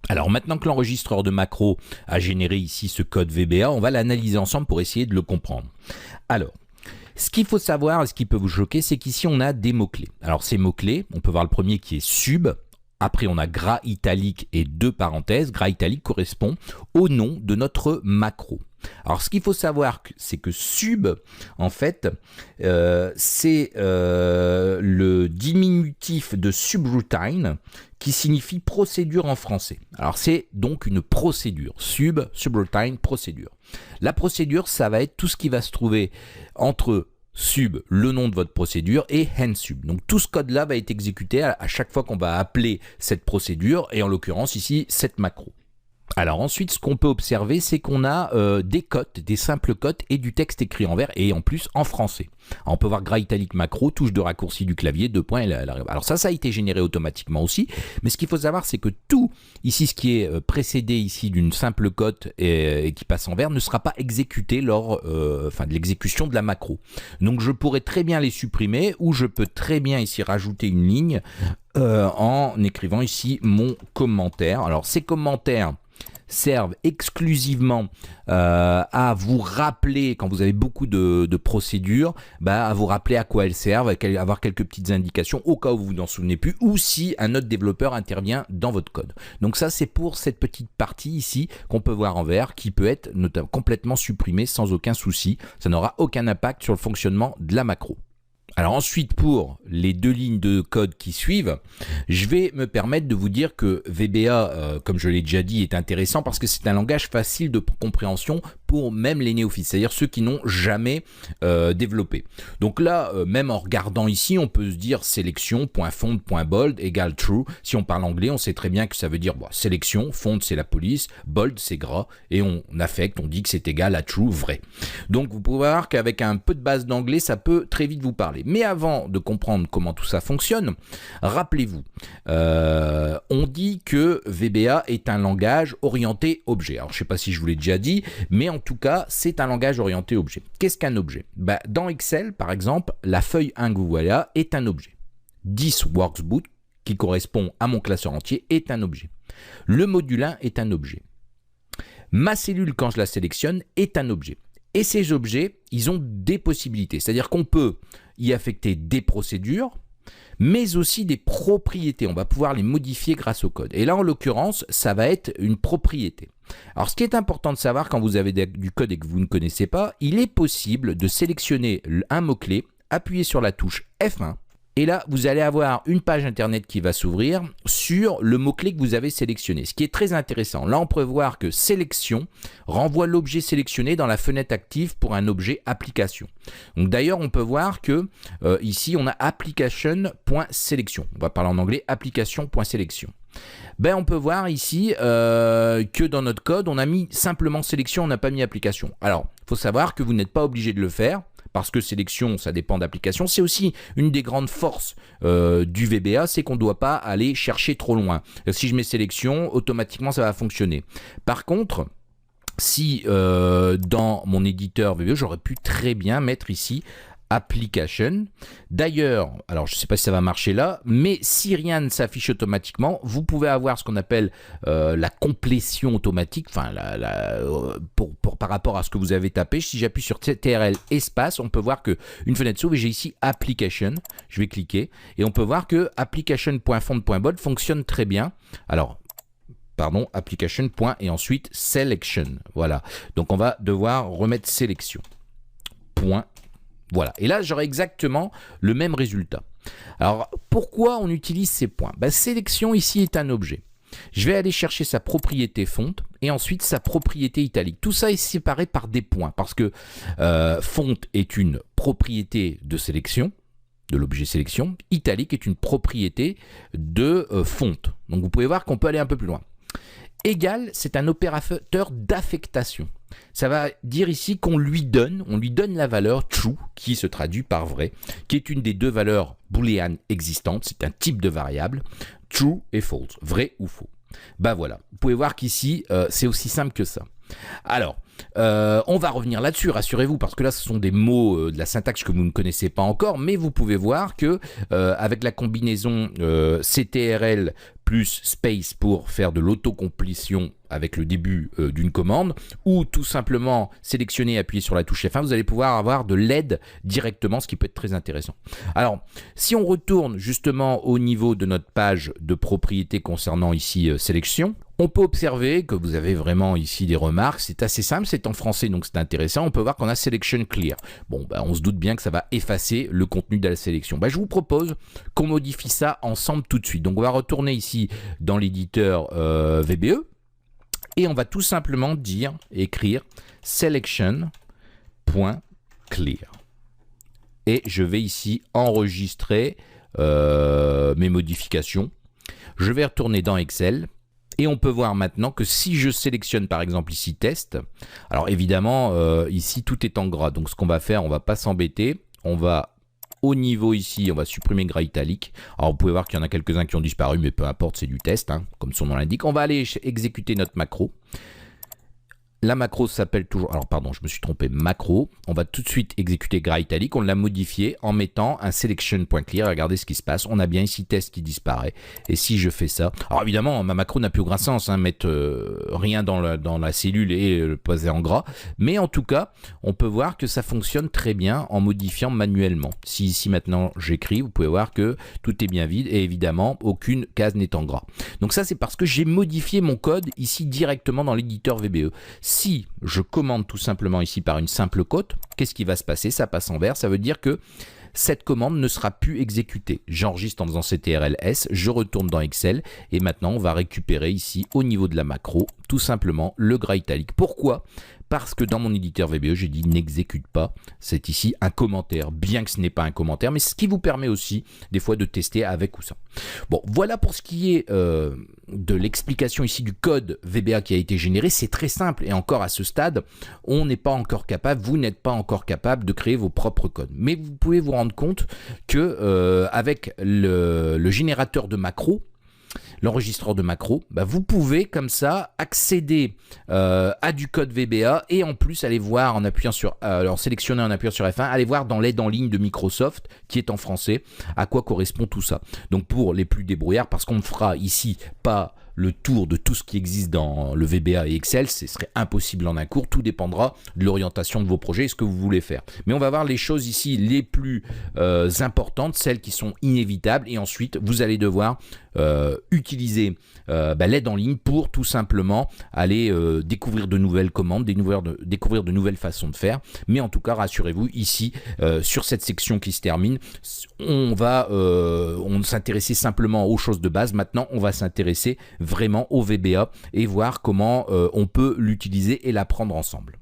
Alors maintenant que l'enregistreur de macro a généré ici ce code VBA, on va l'analyser ensemble pour essayer de le comprendre. Alors, ce qu'il faut savoir et ce qui peut vous choquer, c'est qu'ici on a des mots-clés. Alors ces mots-clés, on peut voir le premier qui est sub. Après, on a gras italique et deux parenthèses. Gras italique correspond au nom de notre macro. Alors, ce qu'il faut savoir, c'est que sub, en fait, c'est le diminutif de subroutine qui signifie procédure en français. Alors, c'est donc une procédure. Subroutine, procédure. La procédure, ça va être tout ce qui va se trouver entre sub, le nom de votre procédure, et handsub. Donc tout ce code-là va être exécuté à chaque fois qu'on va appeler cette procédure, et en l'occurrence ici, cette macro. Alors ensuite, ce qu'on peut observer, c'est qu'on a des cotes, des simples cotes et du texte écrit en vert et en plus en français. Alors, on peut voir gras italique macro, touche de raccourci du clavier, 2 points. Alors ça a été généré automatiquement aussi. Mais ce qu'il faut savoir, c'est que tout ici, ce qui est précédé ici d'une simple cote et qui passe en vert, ne sera pas exécuté lors de l'exécution de la macro. Donc je pourrais très bien les supprimer ou je peux très bien ici rajouter une ligne en écrivant ici mon commentaire. Alors ces commentaires servent exclusivement à vous rappeler, quand vous avez beaucoup de procédures, à vous rappeler à quoi elles servent, à avoir quelques petites indications au cas où vous vous en souvenez plus, ou si un autre développeur intervient dans votre code. Donc ça, c'est pour cette petite partie ici qu'on peut voir en vert, qui peut être complètement supprimée sans aucun souci. Ça n'aura aucun impact sur le fonctionnement de la macro. Alors ensuite, pour les deux lignes de code qui suivent, je vais me permettre de vous dire que VBA, comme je l'ai déjà dit, est intéressant parce que c'est un langage facile de compréhension pour même les néophytes, c'est-à-dire ceux qui n'ont jamais développé. Donc là, même en regardant ici, on peut se dire sélection.font.bold égale true. Si on parle anglais, on sait très bien que ça veut dire sélection, font c'est la police, bold c'est gras, et on affecte, on dit que c'est égal à true, vrai. Donc vous pouvez voir qu'avec un peu de base d'anglais, ça peut très vite vous parler. Mais avant de comprendre comment tout ça fonctionne, rappelez-vous, on dit que VBA est un langage orienté objet. Alors je ne sais pas si je vous l'ai déjà dit, mais en tout cas, c'est un langage orienté objet. Qu'est-ce qu'un objet? Dans Excel, par exemple, la feuille 1 que vous voyez là est un objet. 10 workbook, qui correspond à mon classeur entier, est un objet. Le module 1 est un objet. Ma cellule, quand je la sélectionne, est un objet. Et ces objets, ils ont des possibilités. C'est-à-dire qu'on peut y affecter des procédures, mais aussi des propriétés. On va pouvoir les modifier grâce au code. Et là, en l'occurrence, ça va être une propriété. Alors, ce qui est important de savoir quand vous avez du code et que vous ne connaissez pas, il est possible de sélectionner un mot-clé, appuyer sur la touche F1, et là, vous allez avoir une page internet qui va s'ouvrir sur le mot-clé que vous avez sélectionné. Ce qui est très intéressant. Là, on peut voir que sélection renvoie l'objet sélectionné dans la fenêtre active pour un objet application. Donc d'ailleurs, on peut voir que ici, on a application.selection. On va parler en anglais, application.selection. On peut voir ici que dans notre code, on a mis simplement sélection, on n'a pas mis application. Alors, il faut savoir que vous n'êtes pas obligé de le faire. Parce que sélection, ça dépend d'application. C'est aussi une des grandes forces du VBA, c'est qu'on ne doit pas aller chercher trop loin. Si je mets sélection, automatiquement, ça va fonctionner. Par contre, si dans mon éditeur VBA, j'aurais pu très bien mettre ici application. D'ailleurs, alors je ne sais pas si ça va marcher là, mais si rien ne s'affiche automatiquement, vous pouvez avoir ce qu'on appelle la complétion automatique, enfin par rapport à ce que vous avez tapé. Si j'appuie sur TRL espace, on peut voir que une fenêtre s'ouvre et j'ai ici application. Je vais cliquer et on peut voir que application.font.bold fonctionne très bien. Alors, pardon, application. Et ensuite selection. Voilà. Donc on va devoir remettre sélection. Point. Voilà, et là j'aurai exactement le même résultat. Alors pourquoi on utilise ces points? Sélection ici est un objet. Je vais aller chercher sa propriété font et ensuite sa propriété italique. Tout ça est séparé par des points parce que font est une propriété de sélection, de l'objet sélection. Italique est une propriété de font. Donc vous pouvez voir qu'on peut aller un peu plus loin. Égal, c'est un opérateur d'affectation. Ça va dire ici qu'on lui donne la valeur true, qui se traduit par vrai, qui est une des deux valeurs booléennes existantes. C'est un type de variable, true et false, vrai ou faux. Voilà, vous pouvez voir qu'ici, c'est aussi simple que ça. Alors, on va revenir là-dessus, rassurez-vous, parce que là, ce sont des mots de la syntaxe que vous ne connaissez pas encore, mais vous pouvez voir que avec la combinaison CTRL plus space pour faire de l'autocomplétion avec le début d'une commande, ou tout simplement sélectionner et appuyer sur la touche F1, vous allez pouvoir avoir de l'aide directement, ce qui peut être très intéressant. Alors, si on retourne justement au niveau de notre page de propriété concernant ici sélection, on peut observer que vous avez vraiment ici des remarques. C'est assez simple, c'est en français, donc c'est intéressant. On peut voir qu'on a Selection Clear. Bon, on se doute bien que ça va effacer le contenu de la sélection. Je vous propose qu'on modifie ça ensemble tout de suite. Donc, on va retourner ici dans l'éditeur VBE et on va tout simplement écrire selection.clear. Et je vais ici enregistrer mes modifications. Je vais retourner dans Excel. Et on peut voir maintenant que si je sélectionne par exemple ici test, alors évidemment ici tout est en gras, donc ce qu'on va faire, on va pas s'embêter, on va au niveau ici, on va supprimer gras italique. Alors vous pouvez voir qu'il y en a quelques-uns qui ont disparu, mais peu importe, c'est du test, hein, comme son nom l'indique. On va aller exécuter notre macro. La macro s'appelle toujours, alors pardon, je me suis trompé, macro. On va tout de suite exécuter gras italique. On l'a modifié en mettant un selection.clear. Regardez ce qui se passe. On a bien ici test qui disparaît. Et si je fais ça, alors évidemment, ma macro n'a plus aucun sens, hein, mettre rien dans la cellule et le poser en gras. Mais en tout cas, on peut voir que ça fonctionne très bien en modifiant manuellement. Si ici maintenant j'écris, vous pouvez voir que tout est bien vide et évidemment, aucune case n'est en gras. Donc ça, c'est parce que j'ai modifié mon code ici directement dans l'éditeur VBE. Si je commande tout simplement ici par une simple cote, qu'est-ce qui va se passer? Ça passe en vert, ça veut dire que cette commande ne sera plus exécutée. J'enregistre en faisant CTRL-S, je retourne dans Excel et maintenant on va récupérer ici au niveau de la macro tout simplement le gras italique. Pourquoi? Parce que dans mon éditeur VBE, j'ai dit n'exécute pas. C'est ici un commentaire, bien que ce n'est pas un commentaire, mais ce qui vous permet aussi des fois de tester avec ou sans. Bon, voilà pour ce qui est de l'explication ici du code VBA qui a été généré. C'est très simple et encore à ce stade, on n'est pas encore capable, vous n'êtes pas encore capable de créer vos propres codes. Mais vous pouvez vous rendre compte que avec le générateur de macros, l'enregistreur de macro, vous pouvez comme ça accéder à du code VBA et en plus aller voir en appuyant sur, alors sélectionner en appuyant sur F1, aller voir dans l'aide en ligne de Microsoft qui est en français à quoi correspond tout ça. Donc pour les plus débrouillards, parce qu'on ne fera ici pas le tour de tout ce qui existe dans le VBA et Excel, ce serait impossible en un cours, tout dépendra de l'orientation de vos projets et ce que vous voulez faire. Mais on va voir les choses ici les plus importantes, celles qui sont inévitables et ensuite vous allez devoir utiliser l'aide en ligne pour tout simplement aller découvrir de nouvelles commandes, découvrir de nouvelles façons de faire. Mais en tout cas, rassurez-vous, ici, sur cette section qui se termine, on s'intéressait simplement aux choses de base. Maintenant, on va s'intéresser vraiment au VBA et voir comment on peut l'utiliser et l'apprendre ensemble.